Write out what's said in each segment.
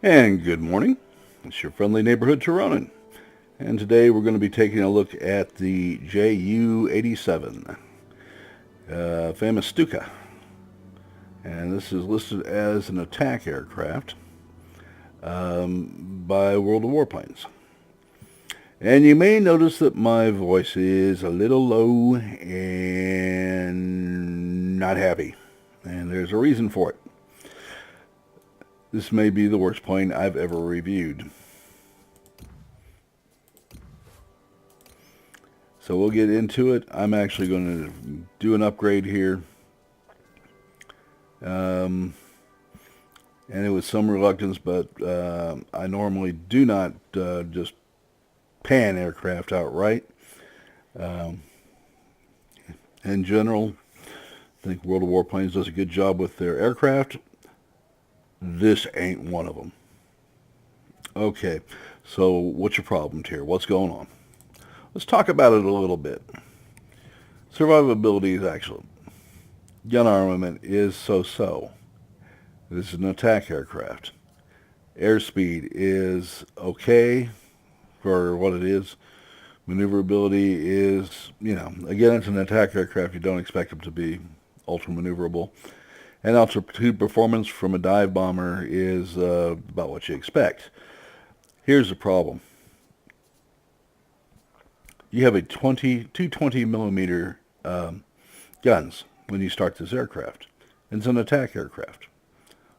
And good morning. It's your friendly neighborhood Tyronin. And today we're going to be taking a look at the Ju-87, famous Stuka. And this is listed as an attack aircraft by World of Warplanes. And you may notice that my voice is a little low and not happy. And there's a reason for it. This may be the worst plane I've ever reviewed. So we'll get into it. I'm actually going to do an upgrade here. And it was some reluctance, but I normally do not just pan aircraft outright. In general, I think World of Warplanes does a good job with their aircraft. This ain't one of them. Okay, so what's your problem here? What's going on? Let's talk about it a little bit. Survivability is excellent. Gun armament is so-so. This is an attack aircraft. Airspeed is okay for what it is. Maneuverability is, again, it's an attack aircraft. You don't expect them to be ultra maneuverable. And altitude performance from a dive bomber is about what you expect. Here's the problem. You have two 20 millimeter guns when you start this aircraft. It's an attack aircraft.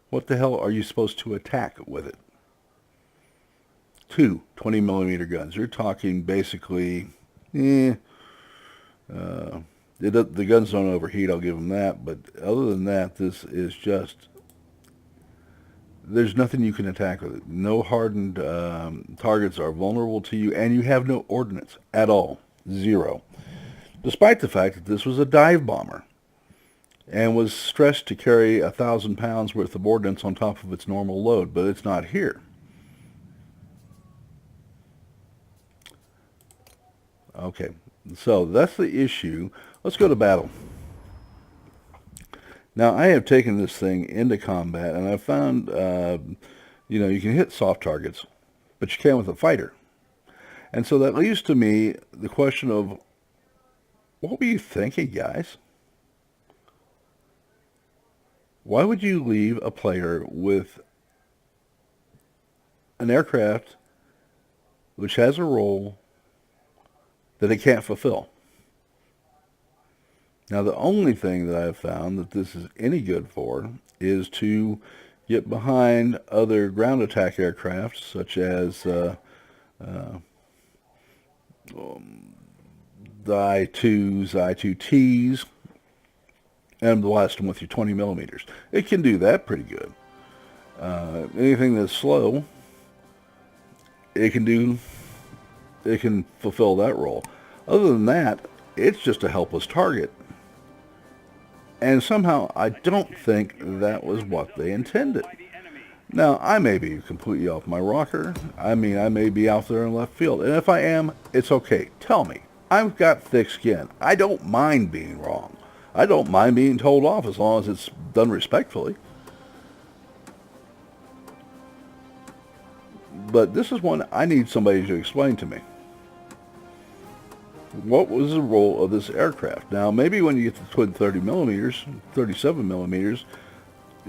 What the hell are you supposed to attack with it? Two 20 millimeter guns. You're talking basically, the guns don't overheat, I'll give them that, but other than that, this is just, there's nothing you can attack with it. No hardened targets are vulnerable to you, and you have no ordnance at all. Zero. Despite the fact that this was a dive bomber and was stressed to carry 1,000 pounds worth of ordnance on top of its normal load, but it's not here. Okay, so that's the issue. Let's go to battle. Now, I have taken this thing into combat, and I've found, you can hit soft targets, but you can't with a fighter. And so that leaves to me the question of, what were you thinking, guys? Why would you leave a player with an aircraft which has a role that it can't fulfill? Now, the only thing that I've found that this is any good for is to get behind other ground attack aircraft, such as the I-2s, I-2Ts, and blast them with your 20 millimeters. It can do that pretty good. Anything that's slow, it can fulfill that role. Other than that, it's just a helpless target. And somehow, I don't think that was what they intended. Now, I may be completely off my rocker. I may be out there in left field. And if I am, it's okay. Tell me. I've got thick skin. I don't mind being wrong. I don't mind being told off as long as it's done respectfully. But this is one I need somebody to explain to me. What was the role of this aircraft? Now, maybe when you get to twin 30 millimeters, 37 millimeters,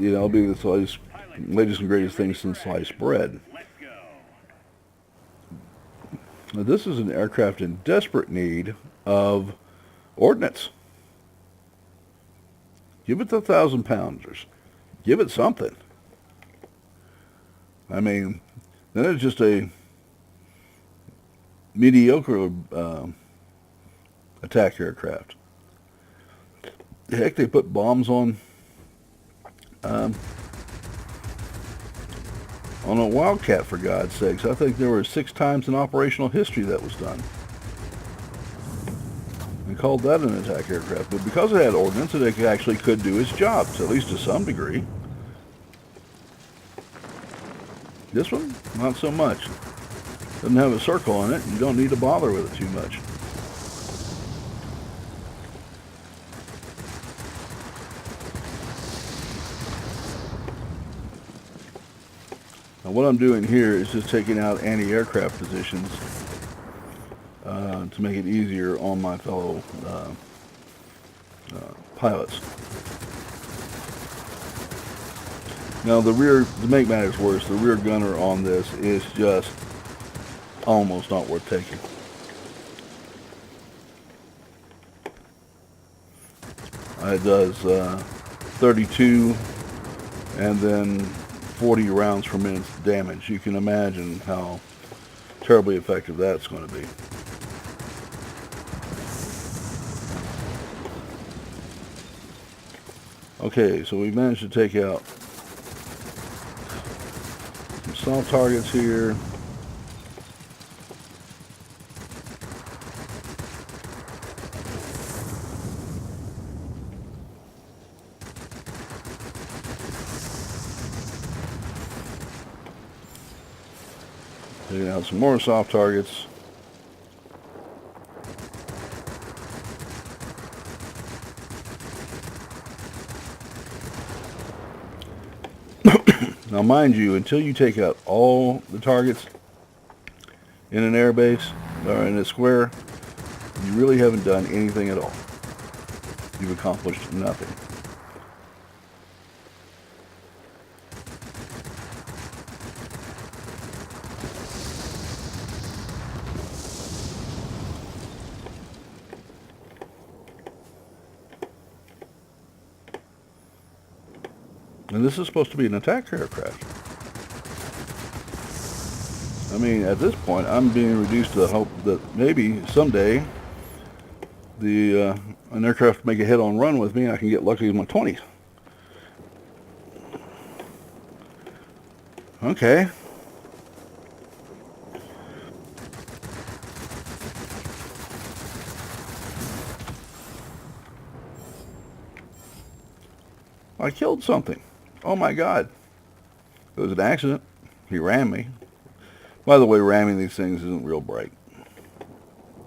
it'll be the latest and greatest thing since sliced bread. Now, this is an aircraft in desperate need of ordnance. Give it the 1,000 pounders. Give it something. Then it's just a mediocre attack aircraft. Heck, they put bombs on a Wildcat, for God's sakes. I think there were 6 times in operational history that was done. They called that an attack aircraft, but because it had ordnance, it actually could do its job, at least to some degree. This one, not so much. Doesn't have a circle on it. You don't need to bother with it too much. What I'm doing here is just taking out anti-aircraft positions to make it easier on my fellow pilots. Now to make matters worse, the rear gunner on this is just almost not worth taking. It does 32 and then 40 rounds per minute damage. You can imagine how terribly effective that's going to be. Okay, so we've managed to take out some soft targets here. Taking out some more soft targets. Now mind you, until you take out all the targets in an air base or in a square, you really haven't done anything at all. You've accomplished nothing. And this is supposed to be an attack aircraft. I mean, at this point, I'm being reduced to the hope that maybe someday an aircraft make a head-on run with me and I can get lucky with my 20s. Okay. I killed something. Oh my God. It was an accident. He rammed me. By the way, ramming these things isn't real bright.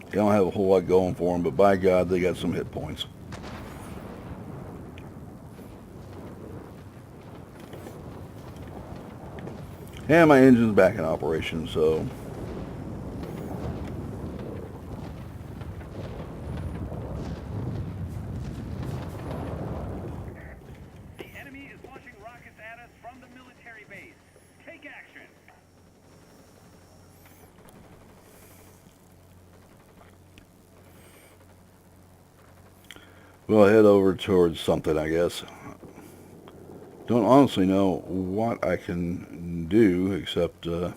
They don't have a whole lot going for them, but by God, they got some hit points. And my engine's back in operation, so... The enemy is launching rockets at us from the military base. Take action. We'll head over towards something, I guess. Don't honestly know what I can do except try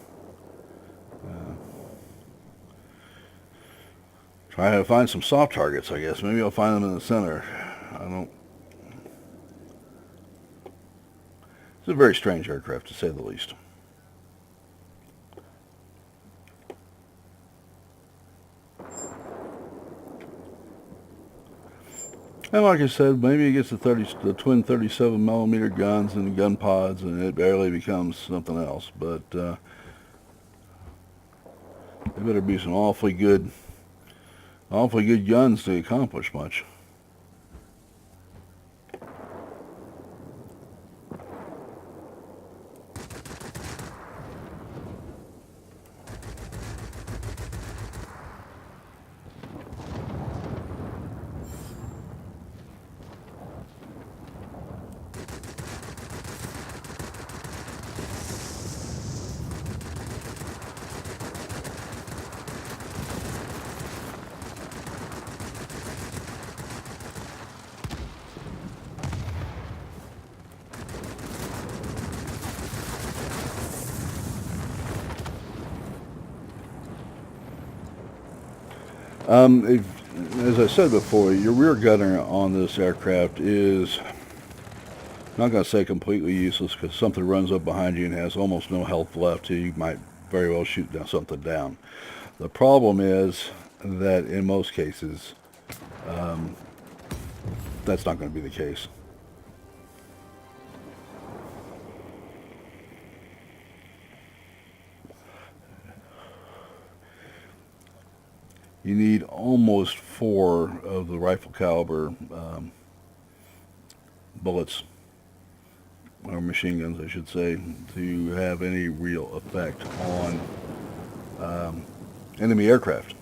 to find some soft targets, I guess. Maybe I'll find them in the center. I don't... It's a very strange aircraft, to say the least. And like I said, maybe it gets the twin 37 millimeter guns and gun pods, and it barely becomes something else. But there better be some awfully good guns to accomplish much. As I said before, your rear gunner on this aircraft is, not going to say completely useless, because something runs up behind you and has almost no health left, you might very well shoot something down. The problem is that in most cases, that's not going to be the case. You need almost 4 of the rifle caliber bullets or machine guns, I should say, to have any real effect on enemy aircraft.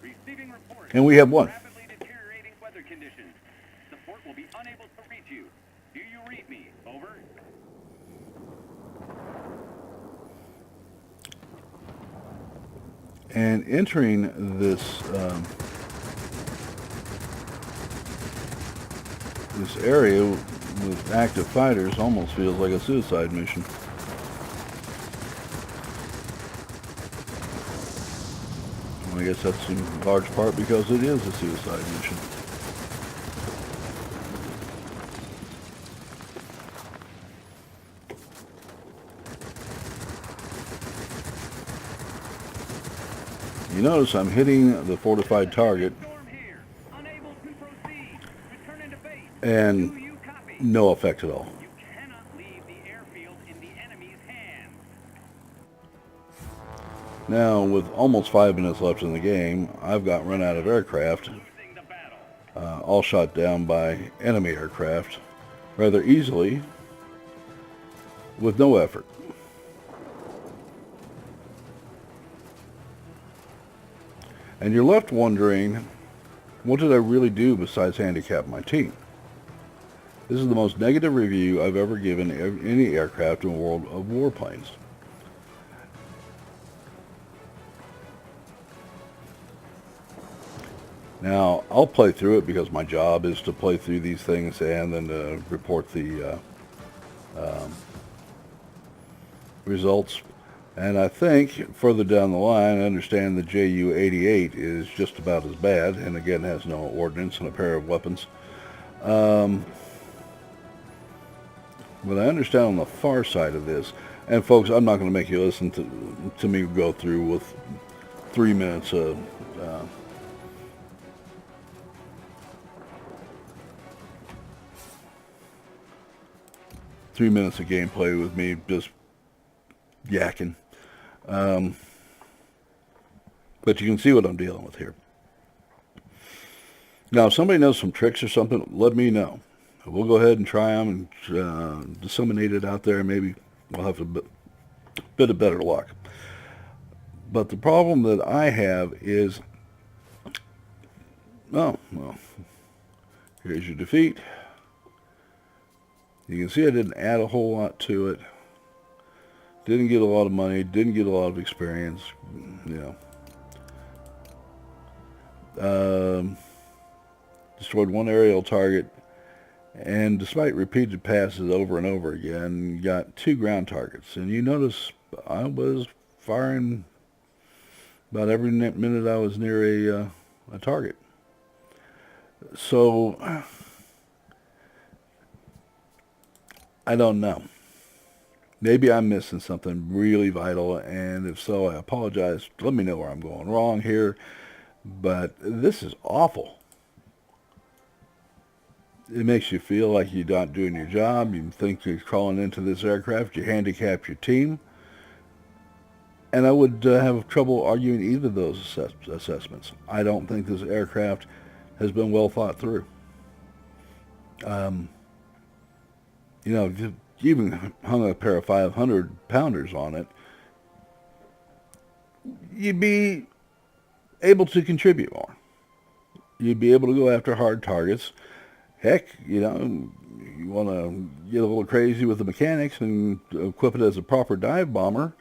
Receiving reports. And we have one. Rapidly deteriorating weather conditions. Support will be unable to reach you. Do you read me? Over. And entering this area with active fighters almost feels like a suicide mission. And I guess that's in large part because it is a suicide mission. You notice I'm hitting the fortified target Storm here. Unable to proceed. Return into base. and Do you copy? no effect at all. You cannot leave the airfield in the enemy's hands. Now, with almost 5 minutes left in the game, I've got run out of aircraft, Losing the battle. all shot down by enemy aircraft rather easily with no effort. And you're left wondering, what did I really do besides handicap my team? This is the most negative review I've ever given any aircraft in a world of warplanes. Now, I'll play through it because my job is to play through these things and then to report the results. And I think further down the line, I understand the Ju-88 is just about as bad, and again has no ordnance and a pair of weapons. But I understand on the far side of this, and folks, I'm not going to make you listen to me go through with 3 minutes of 3 minutes of gameplay with me just yakking. But you can see what I'm dealing with here. Now, if somebody knows some tricks or something, let me know. We'll go ahead and try them and disseminate it out there. Maybe we'll have a bit of better luck. But the problem that I have is, oh, well, here's your defeat. You can see I didn't add a whole lot to it. Didn't get a lot of money. Didn't get a lot of experience. You know. Destroyed one aerial target. And despite repeated passes over and over again, got 2 ground targets. And you notice I was firing about every minute I was near a target. So, I don't know. Maybe I'm missing something really vital, and if so, I apologize. Let me know where I'm going wrong here. But this is awful. It makes you feel like you're not doing your job. You think you're crawling into this aircraft. You handicap your team. And I would have trouble arguing either of those assessments. I don't think this aircraft has been well thought through. You know, you even hung a pair of 500-pounders on it, you'd be able to contribute more. You'd be able to go after hard targets. Heck, you know, you want to get a little crazy with the mechanics and equip it as a proper dive bomber.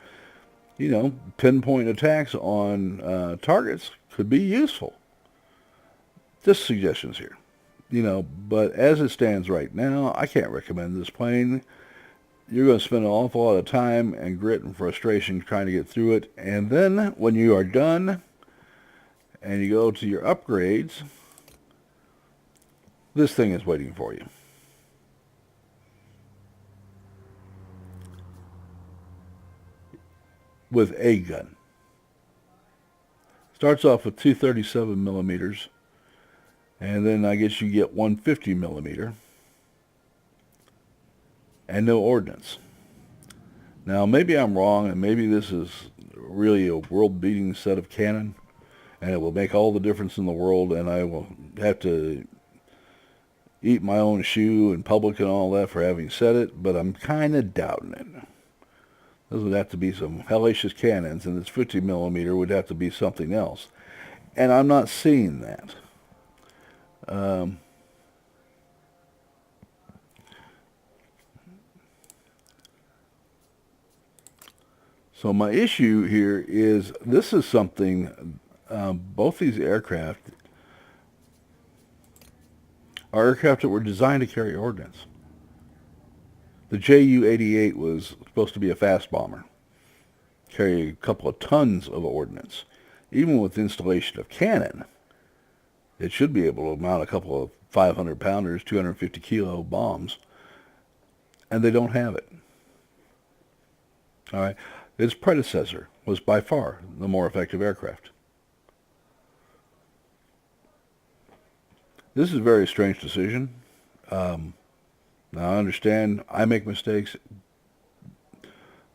You know, pinpoint attacks on targets could be useful. Just suggestions here. You know, but as it stands right now, I can't recommend this plane. You're going to spend an awful lot of time and grit and frustration trying to get through it. And then when you are done and you go to your upgrades, this thing is waiting for you. With a gun. Starts off with 237 millimeters. And then I guess you get 150 millimeter. And no ordnance. Now, maybe I'm wrong, and maybe this is really a world-beating set of cannon, and it will make all the difference in the world, and I will have to eat my own shoe in public and all that for having said it, but I'm kind of doubting it. Those would have to be some hellacious cannons, and this 50 millimeter would have to be something else. And I'm not seeing that. So my issue here is this is something, both these aircraft are aircraft that were designed to carry ordnance. The Ju-88 was supposed to be a fast bomber, carry a couple of tons of ordnance. Even with installation of cannon, it should be able to mount a couple of 500-pounders, 250-kilo bombs, and they don't have it. All right. Its predecessor was by far the more effective aircraft. This is a very strange decision. Now, I understand I make mistakes.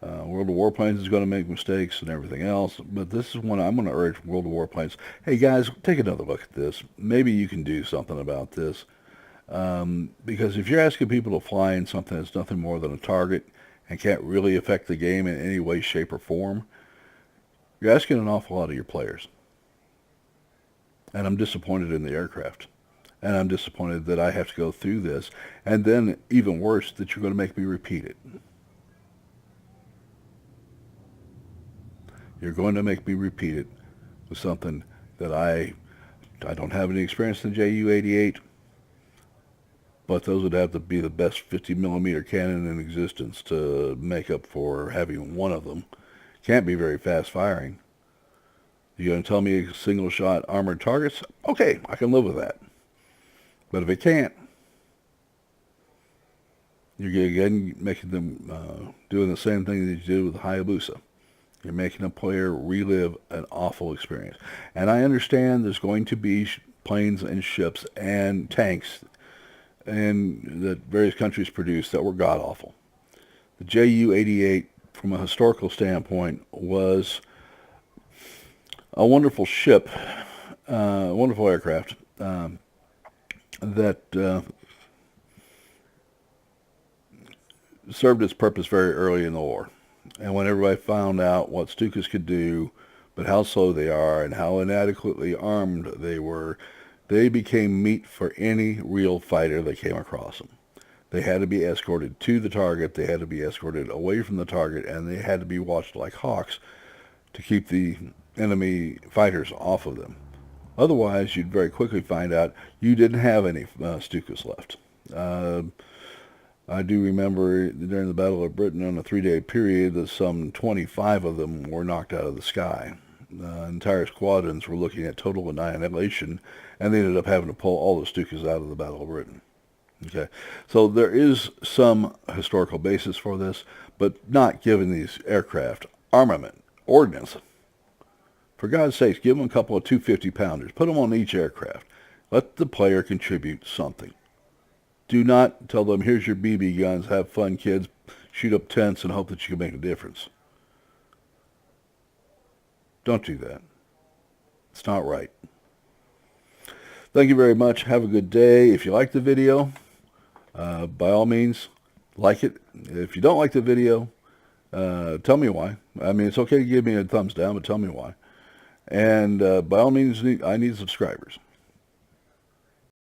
World of Warplanes is going to make mistakes and everything else, but this is one I'm going to urge World of Warplanes. Hey, guys, take another look at this. Maybe you can do something about this. Because if you're asking people to fly in something that's nothing more than a target and can't really affect the game in any way, shape, or form, you're asking an awful lot of your players. And I'm disappointed in the aircraft. And I'm disappointed that I have to go through this. And then, even worse, that you're going to make me repeat it. You're going to make me repeat it with something that I don't have any experience in the Ju-88, but those would have to be the best 50 millimeter cannon in existence to make up for having one of them. Can't be very fast firing. You're going to tell me single shot armored targets? Okay, I can live with that. But if it can't, you're again making them doing the same thing that you did with the Hayabusa. You're making a player relive an awful experience. And I understand there's going to be planes and ships and tanks that various countries produced that were god-awful. The Ju-88, from a historical standpoint, was a wonderful ship, a wonderful aircraft that served its purpose very early in the war. And when everybody found out what Stukas could do, but how slow they are and how inadequately armed they were, they became meat for any real fighter that came across them. They had to be escorted to the target, they had to be escorted away from the target, and they had to be watched like hawks to keep the enemy fighters off of them. Otherwise, you'd very quickly find out you didn't have any Stukas left. I do remember during the Battle of Britain on a 3-day period that some 25 of them were knocked out of the sky. Entire squadrons were looking at total annihilation, and they ended up having to pull all the Stukas out of the Battle of Britain. Okay, so there is some historical basis for this, but not giving these aircraft armament, ordnance. For God's sakes, give them a couple of 250-pounders. Put them on each aircraft. Let the player contribute something. Do not tell them, here's your BB guns, have fun, kids, shoot up tents and hope that you can make a difference. Don't do that. It's not right. Thank you very much. Have a good day. If you like the video, by all means, like it. If you don't like the video, tell me why. I mean, it's okay to give me a thumbs down, but tell me why. And by all means, I need subscribers.